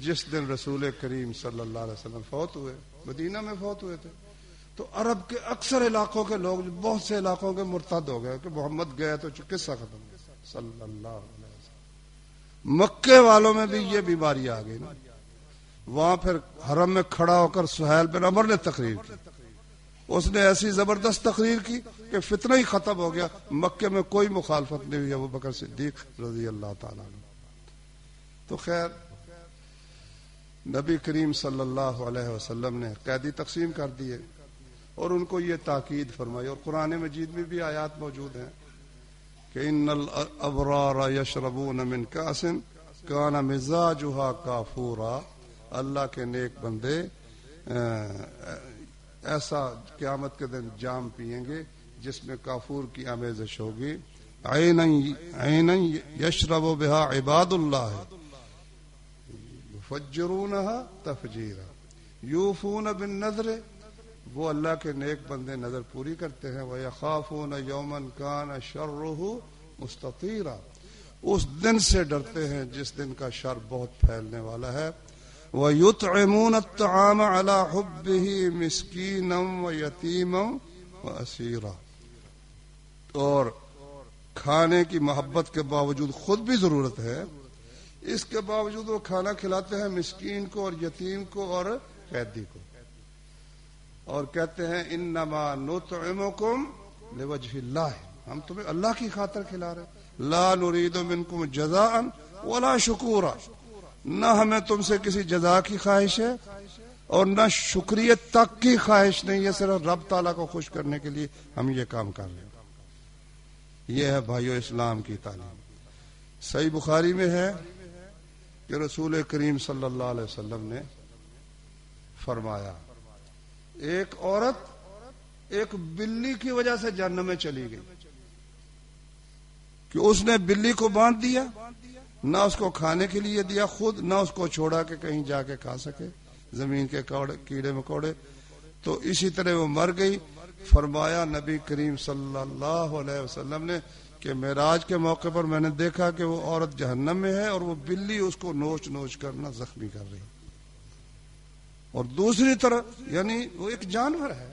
جس دن رسول کریم صلی اللہ علیہ وسلم فوت ہوئے، مدینہ میں فوت ہوئے تھے، تو عرب کے اکثر علاقوں کے لوگ، بہت سے علاقوں کے مرتد ہو گئے کہ محمد گئے تو قصہ ختم ہو گیا صلی اللہ علیہ وسلم. مکے والوں میں بھی یہ بیماری آ گئی نا. وہاں پھر حرم میں کھڑا ہو کر سہیل بن عمر نے تقریر کی. اس نے ایسی زبردست تقریر کی کہ فتنہ ہی ختم ہو گیا. مکے میں کوئی مخالفت نہیں ہوئی ابو بکر صدیق رضی اللہ تعالیٰ عنہ. تو خیر، نبی کریم صلی اللہ علیہ وسلم نے قیدی تقسیم کر دیے اور ان کو یہ تاکید فرمائی. اور قرآن مجید میں بھی آیات موجود ہیں کہ ان الابرار یشربون من کاس کان مزاجها کافورا. اللہ کے نیک بندے ایسا قیامت کے دن جام پیئیں گے جس میں کافور کی آمیزش ہوگی. عینا یشرب بها عباد اللہ یفجرونها تفجیرا یوفون بالنذر. وہ اللہ کے نیک بندے نظر پوری کرتے ہیں. وَيَخَافُونَ يَوْمًا كَانَ شَرُّهُ مُسْتَطِيرًا. اس دن سے ڈرتے ہیں جس دن کا شر بہت پھیلنے والا ہے. وَيُطْعِمُونَ الطَّعَامَ عَلَى حُبِّهِ مِسْكِينًا وَيَتِيمًا وَأَسِيرًا، اور کھانے کی محبت کے باوجود خود بھی ضرورت ہے، اس کے باوجود وہ کھانا کھلاتے ہیں مسکین کو اور یتیم کو اور قیدی کو، اور کہتے ہیں انما نطعمکم لوجہ اللہ، ہم تمہیں اللہ کی خاطر کھلا رہے ہیں، لا نرید منکم جزاء ولا شکورا، نہ ہمیں تم سے کسی جزا کی خواہش ہے اور نہ شکریت تک کی خواہش نہیں ہے، صرف رب تعالیٰ کو خوش کرنے کے لیے ہم یہ کام کر رہے ہیں۔ یہ ہے بھائیو اسلام کی تعلیم۔ صحیح بخاری میں ہے کہ رسول کریم صلی اللہ علیہ وسلم نے فرمایا ایک عورت ایک بلی کی وجہ سے جہنم میں چلی گئی کہ اس نے بلی کو باندھ دیا، نہ اس کو کھانے کے لیے دیا خود، نہ اس کو چھوڑا کہ کہیں جا کے کھا سکے زمین کے کیڑے مکوڑے، تو اسی طرح وہ مر گئی۔ فرمایا نبی کریم صلی اللہ علیہ وسلم نے کہ معراج کے موقع پر میں نے دیکھا کہ وہ عورت جہنم میں ہے اور وہ بلی اس کو نوچ نوچ کرنا زخمی کر رہی، اور دوسری طرف یعنی وہ ایک جانور ہے۔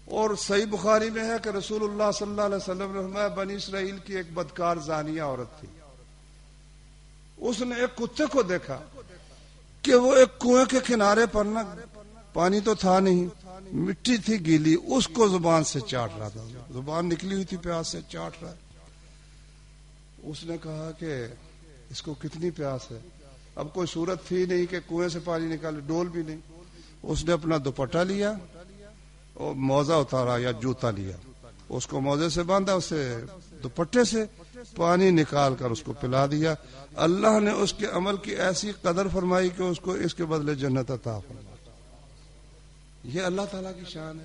اور صحیح بخاری میں ہے کہ رسول اللہ صلی اللہ علیہ وسلم نے فرمایا بنی اسرائیل کی ایک بدکار زانیہ عورت تھی، اس نے ایک کتے کو دیکھا کہ وہ ایک کنویں کے کنارے پر نا، پانی تو تھا نہیں، مٹی تھی گیلی، اس کو زبان سے چاٹ رہا تھا، زبان نکلی ہوئی تھی پیاس سے، چاٹ رہا ہے۔ اس نے کہا کہ اس کو کتنی پیاس ہے، اب کوئی صورت تھی نہیں کہ کنویں سے پانی نکالے، ڈول بھی نہیں۔ اس نے اپنا دوپٹہ لیا اور موزہ اتارا یا جوتا لیا، اس کو موزے سے باندھا، اسے دوپٹے سے پانی نکال کر اس کو پلا دیا۔ اللہ نے اس کے عمل کی ایسی قدر فرمائی کہ اس کو اس کے بدلے جنت عطا فرمائی۔ یہ اللہ تعالیٰ کی شان ہے۔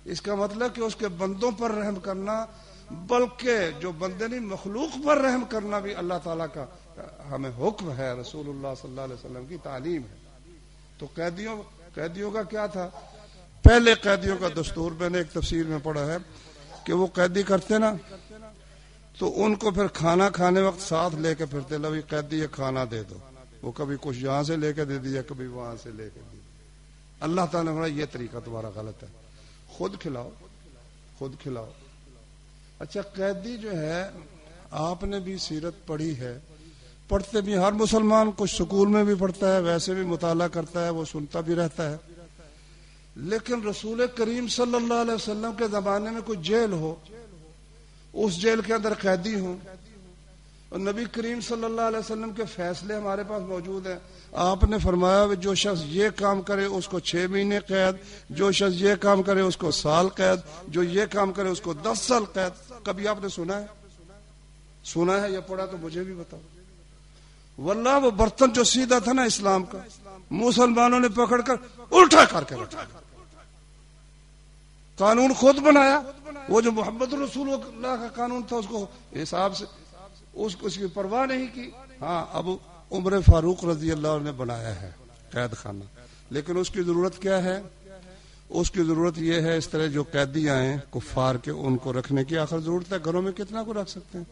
اس کا مطلب کہ اس کے بندوں پر رحم کرنا، بلکہ جو بندے نہیں مخلوق پر رحم کرنا بھی اللہ تعالیٰ کا ہمیں حکم ہے، رسول اللہ صلی اللہ علیہ وسلم کی تعلیم ہے۔ تو قیدیوں کا کیا تھا؟ پہلے قیدیوں کا دستور میں نے ایک تفسیر میں پڑھا ہے کہ وہ قیدی کرتے نا تو ان کو پھر کھانا کھانے وقت ساتھ لے کے پھرتے، لو قیدی یہ کھانا دے دو، وہ کبھی کچھ یہاں سے لے کے دے دیا، کبھی وہاں سے لے کے دے دیا۔ اللہ تعالیٰ نے یہ طریقہ تمہارا غلط ہے، خود کھلاؤ خود کھلاؤ۔ اچھا قیدی جو ہے، آپ نے بھی سیرت پڑھی ہے، پڑھتے بھی، ہر مسلمان کچھ سکول میں بھی پڑھتا ہے، ویسے بھی مطالعہ کرتا ہے، وہ سنتا بھی رہتا ہے، لیکن رسول کریم صلی اللہ علیہ وسلم کے زمانے میں کوئی جیل ہو، اس جیل کے اندر قیدی ہوں، اور نبی کریم صلی اللہ علیہ وسلم کے فیصلے ہمارے پاس موجود ہیں۔ آپ نے فرمایا کہ جو شخص یہ کام کرے اس کو 6 مہینے قید، جو شخص یہ کام کرے اس کو سال قید، جو یہ کام کرے اس کو 10 سال قید۔ کبھی آپ نے سنا ہے یا پڑھا تو مجھے بھی بتاؤ۔ واللہ وہ برتن جو سیدھا تھا نا اسلام کا، مسلمانوں نے پکڑ کر الٹا کر کے رکھا، قانون خود بنایا۔ وہ جو محمد رسول اللہ کا قانون تھا اس کو حساب سے اس کی پرواہ نہیں کی۔ ہاں اب عمر فاروق رضی اللہ عنہ نے بنایا ہے قید خانہ، لیکن اس کی ضرورت کیا ہے؟ اس کی ضرورت یہ ہے اس طرح جو قیدی آئیں کفار کے ان کو رکھنے کی آخر ضرورت ہے، گھروں میں کتنا کو رکھ سکتے ہیں۔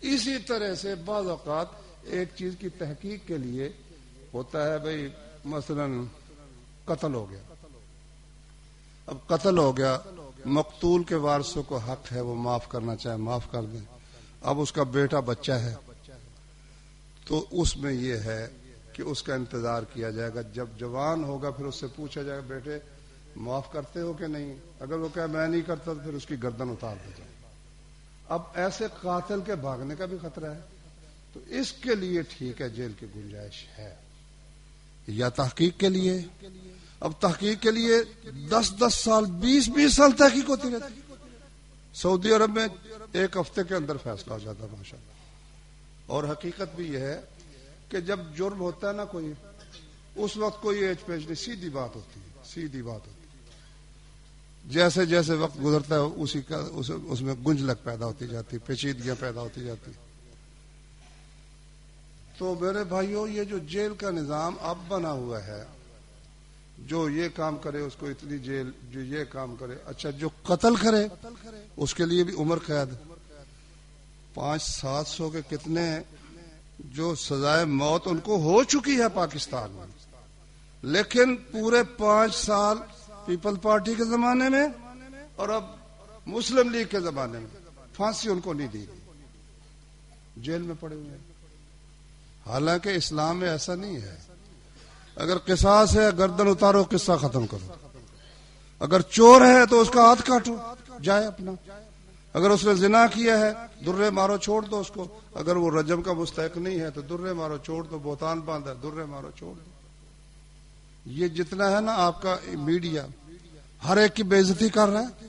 اسی طرح سے بعض اوقات ایک چیز کی تحقیق کے لیے ہوتا ہے، بھئی مثلا قتل ہو گیا، اب قتل ہو گیا، مقتول کے وارثوں کو حق ہے وہ معاف کرنا چاہے معاف کر دیں، اب اس کا بیٹا بچہ ہے تو اس میں یہ ہے کہ اس کا انتظار کیا جائے گا، جب جوان ہوگا پھر اس سے پوچھا جائے گا بیٹے معاف کرتے ہو کہ نہیں، اگر وہ کہے میں نہیں کرتا تو پھر اس کی گردن اتار دی جائے۔ اب ایسے قاتل کے بھاگنے کا بھی خطرہ ہے، تو اس کے لیے ٹھیک ہے جیل کی گنجائش ہے، یا تحقیق کے لیے، اب تحقیق کے لیے 10 سال 20 سال تحقیق ہوتی رہتی۔ سعودی عرب میں 1 ہفتے کے اندر فیصلہ ہو جاتا ہے ماشاءاللہ۔ اور حقیقت بھی یہ ہے کہ جب جرم ہوتا ہے نا کوئی، اس وقت کوئی ایج پیج نہیں، سیدھی بات ہوتی ہے، سیدھی بات ہوتی ہے۔ جیسے جیسے وقت گزرتا ہے اس میں گنجلک پیدا ہوتی جاتی، پیچیدگیاں پیدا ہوتی جاتی۔ تو میرے بھائیوں، یہ جو جیل کا نظام اب بنا ہوا ہے، جو یہ کام کرے اس کو اتنی جیل، جو یہ کام کرے، اچھا جو قتل کرے اس کے لیے بھی عمر قید، 500-700 کے کتنے جو سزائے موت ان کو ہو چکی ہے پاکستان میں، لیکن پورے 5 سال پیپل پارٹی کے زمانے میں اور اب مسلم لیگ کے زمانے میں پھانسی ان کو نہیں دی گئی، جیل میں پڑے ہوئے ہیں۔ حالانکہ اسلام میں ایسا نہیں ہے، اگر قصاص ہے گردن اتارو، قصہ ختم کرو، اگر چور ہے تو اس کا ہاتھ کاٹو، جائے اپنا، اگر اس نے زنا کیا ہے درے مارو، چھوڑ دو اس کو، اگر وہ رجم کا مستحق نہیں ہے تو درے مارو چھوڑ دو، بہتان باندھا درے مارو چھوڑ دو۔ یہ جتنا ہے نا آپ کا میڈیا ہر ایک کی بے عزتی کر رہا ہے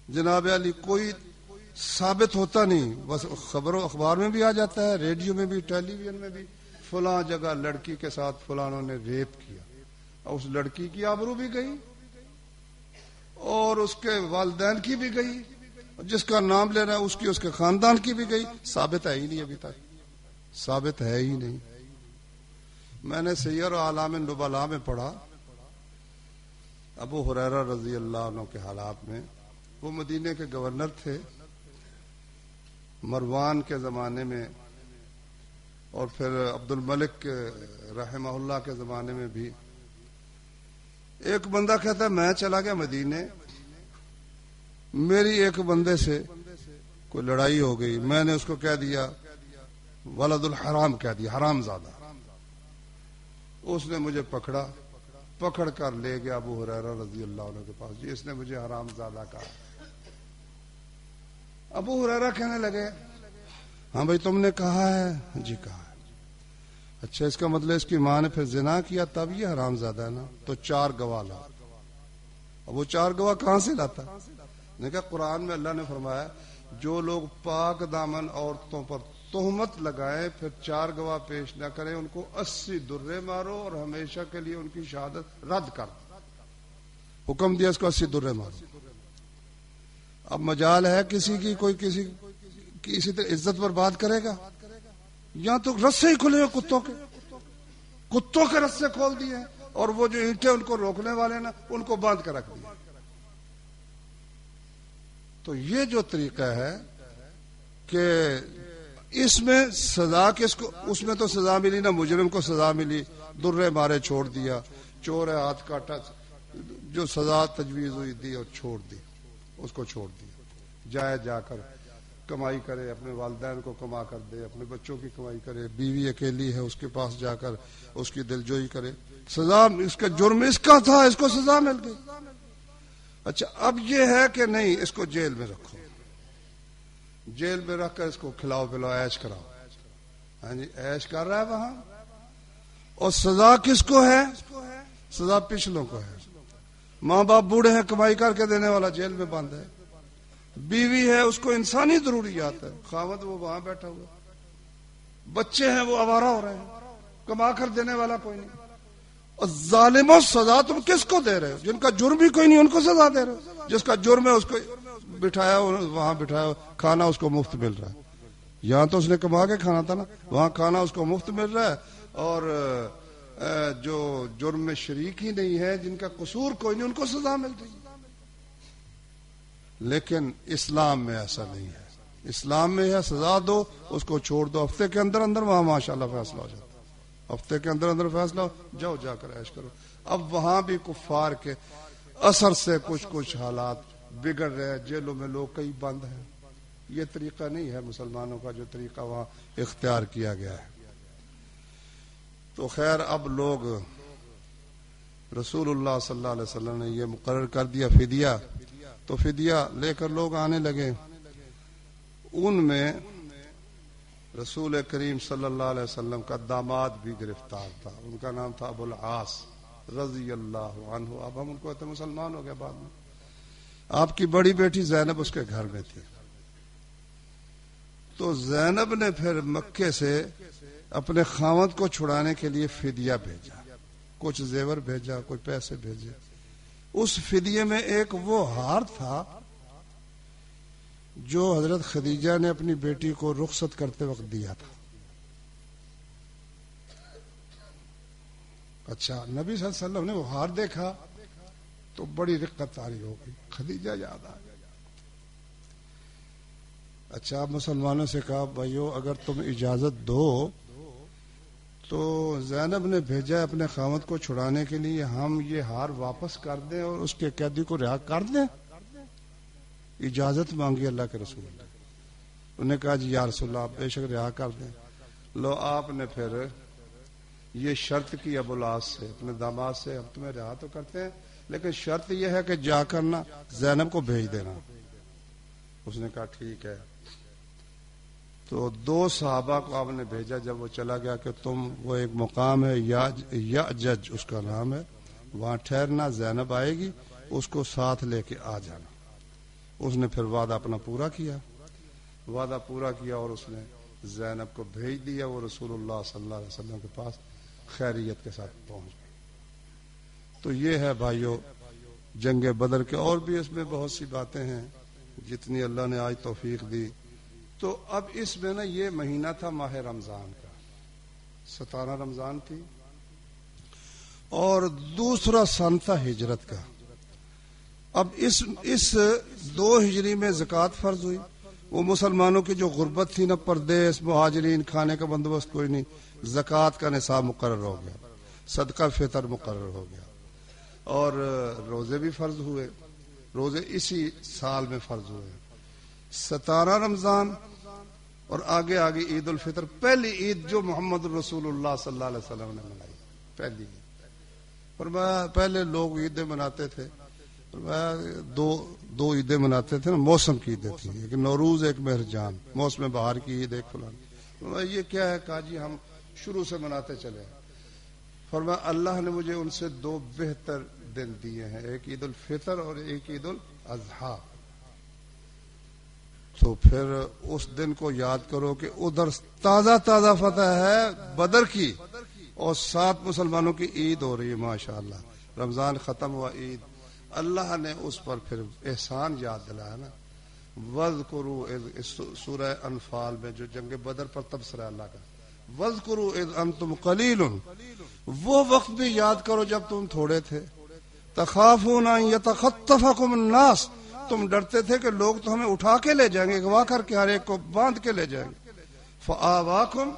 جناب علی، کوئی ثابت ہوتا نہیں، بس خبروں اخبار میں بھی آ جاتا ہے، ریڈیو میں بھی، ٹیلی ویژن میں بھی، فلاں جگہ لڑکی کے ساتھ فلانوں نے ریپ کیا، اور اس لڑکی کی آبرو بھی گئی اور اس کے والدین کی بھی گئی، جس کا نام لے رہا ہے اس کے خاندان کی بھی گئی، ثابت ہے ہی نہیں، ابھی تک ثابت ہے ہی نہیں۔ میں نے سیر و اعلام نبلاء میں پڑھا ابو ہریرہ رضی اللہ عنہ کے حالات میں، وہ مدینے کے گورنر تھے مروان کے زمانے میں، اور پھر عبد الملک رحمہ اللہ کے زمانے میں بھی۔ ایک بندہ کہتا ہے میں چلا گیا مدینے، میری ایک بندے سے کوئی لڑائی ہو گئی، میں نے اس کو کہہ دیا ولد الحرام، کہہ دیا حرام زادہ، اس نے مجھے پکڑ کر لے گیا ابو ہریرہ رضی اللہ عنہ کے پاس، جی اس نے مجھے حرام زادہ کہا۔ ابو ہریرہ کہنے لگے ہاں بھائی تم نے کہا ہے؟ جی کہا ہے۔ اچھا اس کا مطلب اس کی ماں نے پھر زنا کیا تب یہ حرام زادہ ہے نا؟ تو 4 گواہ لا۔ اب وہ 4 گواہ کہاں سے لاتا؟ نے کہا قرآن میں اللہ نے فرمایا جو لوگ پاک دامن عورتوں پر تہمت لگائیں پھر 4 گواہ پیش نہ کریں ان کو 80 درے مارو اور ہمیشہ کے لیے ان کی شہادت رد کر دو۔ حکم دیا اس کو 80 درے مارو۔ اب مجال ہے کسی کی کوئی کسی کی اسی طرح عزت پر بات کرے گا؟ یا تو رسے ہی کھلے ہیں کتوں کے رسے کھول دیے ہیں، اور وہ جو اینٹیں ان کو روکنے والے نا ان کو باندھ کر رکھ دیا۔ تو یہ جو طریقہ ہے کہ اس میں سزا کس کو، اس میں تو سزا ملی نا، مجرم کو سزا ملی، درے مارے چھوڑ دیا، چور ہے ہاتھ کاٹا، جو سزا تجویز ہوئی دی اور چھوڑ دی، اس کو چھوڑ دیا، جا کر کمائی کرے، اپنے والدین کو کما کر دے، اپنے بچوں کی کمائی کرے، بیوی اکیلی ہے اس کے پاس جا کر اس کی دلجوئی کرے، سزا اس کا جرم اس کا تھا، اس کو سزا مل گئی۔ اچھا اب یہ ہے کہ نہیں اس کو جیل میں رکھو، جیل میں رکھ کر اس کو کھلاؤ پلاؤ عیش کراؤ، ہاں جی عیش کر رہا ہے وہاں، اور سزا کس کو ہے؟ سزا پچھلوں کو ہے۔ ماں باپ بوڑھے ہیں کمائی کر کے دینے والا جیل میں بند ہے، بیوی ہے اس کو انسانی ضروریات ہے، خاوند وہ وہاں بیٹھا ہوا، بچے ہیں وہ آوارہ ہو رہے ہیں، کما کر دینے والا کوئی نہیں، اور ظالموں سزا تم کس کو دے رہے ہو؟ جن کا جرم بھی کوئی نہیں ان کو سزا دے رہے ہو، جس کا جرم ہے اس کو بٹھایا وہاں بٹھایا، کھانا اس کو مفت مل رہا ہے، یہاں تو اس نے کما کے کھانا تھا نا، وہاں کھانا اس کو مفت مل رہا ہے، اور جو جرم میں شریک ہی نہیں ہے، جن کا قصور کوئی نہیں، ان کو سزا مل رہی ہے۔ لیکن اسلام میں ایسا نہیں ہے، اسلام میں ہے سزا دو اس کو چھوڑ دو، ہفتے کے اندر اندر وہاں ماشاءاللہ فیصلہ ہو جاتا ہے، ہفتے کے اندر اندر فیصلہ ہو جاؤ، جا کر عیش کرو۔ اب وہاں بھی کفار کے اثر سے کچھ حالات بگڑ رہے ہیں، جیلوں میں لوگ کئی بند ہیں، یہ طریقہ نہیں ہے مسلمانوں کا جو طریقہ وہاں اختیار کیا گیا ہے۔ تو خیر اب لوگ رسول اللہ صلی اللہ علیہ وسلم نے یہ مقرر کر دیا فدیہ، تو فدیہ لے کر لوگ آنے لگے، ان میں رسول کریم صلی اللہ علیہ وسلم کا داماد بھی گرفتار تھا، ان کا نام تھا ابو العاص رضی اللہ عنہ، اب ہم ان کو کہتے مسلمان ہو گئے بعد میں۔ آپ کی بڑی بیٹی زینب اس کے گھر میں تھی، تو زینب نے پھر مکے سے اپنے خاوند کو چھڑانے کے لیے فدیہ بھیجا، کچھ زیور بھیجا، کوئی پیسے بھیجے۔ اس فدیے میں ایک وہ ہار تھا جو حضرت خدیجہ نے اپنی بیٹی کو رخصت کرتے وقت دیا تھا۔ اچھا نبی صلی اللہ علیہ وسلم نے وہ ہار دیکھا تو بڑی رقت طاری ہو گئی، خدیجہ یاد آ گیا۔ اچھا آپ مسلمانوں سے کہا بھائیو اگر تم اجازت دو تو زینب نے بھیجا اپنے خاوند کو چھڑانے کے لیے، ہم یہ ہار واپس کر دیں اور اس کے قیدی کو رہا کر دیں؟ اجازت مانگی اللہ کے رسول نے. انہوں نے کہا جی یا رسول اللہ آپ بے شک رہا کر دیں. لو آپ نے پھر یہ شرط کی ابو العاص سے، اپنے داماد سے، ہم تمہیں رہا تو کرتے ہیں لیکن شرط یہ ہے کہ جا کر نا زینب کو بھیج دینا. اس نے کہا ٹھیک ہے. تو 2 صحابہ کو آپ نے بھیجا. جب وہ چلا گیا کہ تم وہ ایک مقام ہے یعجج اس کا نام ہے، وہاں ٹھہرنا، زینب آئے گی، اس کو ساتھ لے کے آ جانا. اس نے پھر وعدہ اپنا پورا کیا اور اس نے زینب کو بھیج دیا. وہ رسول اللہ صلی اللہ علیہ وسلم کے پاس خیریت کے ساتھ پہنچ گئی. تو یہ ہے بھائیو جنگ بدر کے. اور بھی اس میں بہت سی باتیں ہیں جتنی اللہ نے آج توفیق دی. تو اب اس میں نا یہ مہینہ تھا ماہ رمضان کا، 17 رمضان تھی، اور دوسرا سن تھا ہجرت کا. اب اس 2 ہجری میں زکوٰۃ فرض ہوئی. وہ مسلمانوں کی جو غربت تھی نا، پردیس، مہاجرین، کھانے کا بندوبست کوئی نہیں، زکوٰۃ کا نصاب مقرر ہو گیا، صدقہ فطر مقرر ہو گیا، اور روزے بھی فرض ہوئے. روزے اسی سال میں فرض ہوئے، 17 رمضان اور آگے عید الفطر. پہلی عید جو محمد رسول اللہ صلی اللہ علیہ وسلم نے منائی، پہلی عید. اور پہلے لوگ عیدیں مناتے تھے، دو عیدیں مناتے تھے نا، موسم کی عیدیں تھیں، ایک نوروز ایک مہرجان، موسم بہار کی عید ایک فلان. یہ کیا ہے کہا جی ہم شروع سے مناتے چلے. فرمایا اللہ نے مجھے ان سے 2 بہتر دن دیے ہیں، ایک عید الفطر اور ایک عید الاضحیٰ. تو پھر اس دن کو یاد کرو کہ ادھر تازہ فتح ہے بدر کی، اور 7 مسلمانوں کی عید ہو رہی ہے ماشاءاللہ. رمضان ختم ہوا، عید. اللہ نے اس پر پھر احسان یاد دلایا نا. وَاذْكُرُوا سورہ انفال میں جو جنگ بدر پر تبصرہ اللہ کا، وَاذْكُرُوا اذ انتم قلیل، وہ وقت بھی یاد کرو جب تم تھوڑے تھے. تخافون ان یتخطفکم الناس، تم ڈرتے تھے کہ لوگ تو ہمیں اٹھا کے لے جائیں گے، اغوا کر کے ہر ایک کو باندھ کے لے جائیں گے. فآواکم،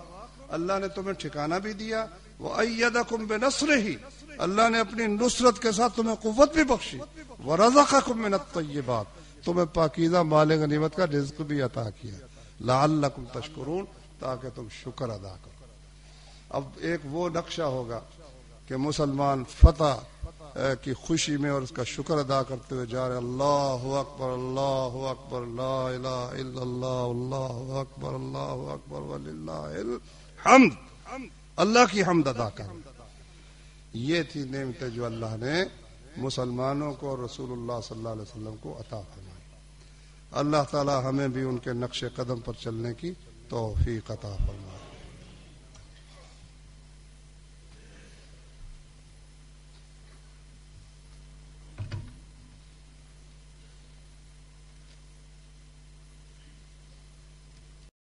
اللہ نے تمہیں ٹھکانہ بھی دیا. وأیدکم بنصرہ، اللہ نے اپنی نصرت کے ساتھ تمہیں قوت بھی بخشی. ورزقکم من الطیبات، تمہیں پاکیزہ مال غنیمت کا رزق بھی عطا کیا. لعلکم تشکرون، تاکہ تم شکر ادا کرو. اب ایک وہ نقشہ ہوگا کہ مسلمان فتح کی خوشی میں اور اس کا شکر ادا کرتے ہوئے جا رہے. اللہ اکبر اللہ اکبر لا الہ الا اللہ اللہ اکبر اللہ اکبر وللہ الحمد، اللہ کی حمد ادا کریں. یہ تھی نعمتیں جو اللہ نے مسلمانوں کو اور رسول اللہ صلی اللہ علیہ وسلم کو عطا فرمائی. اللہ تعالی ہمیں بھی ان کے نقش قدم پر چلنے کی توفیق عطا فرمائے.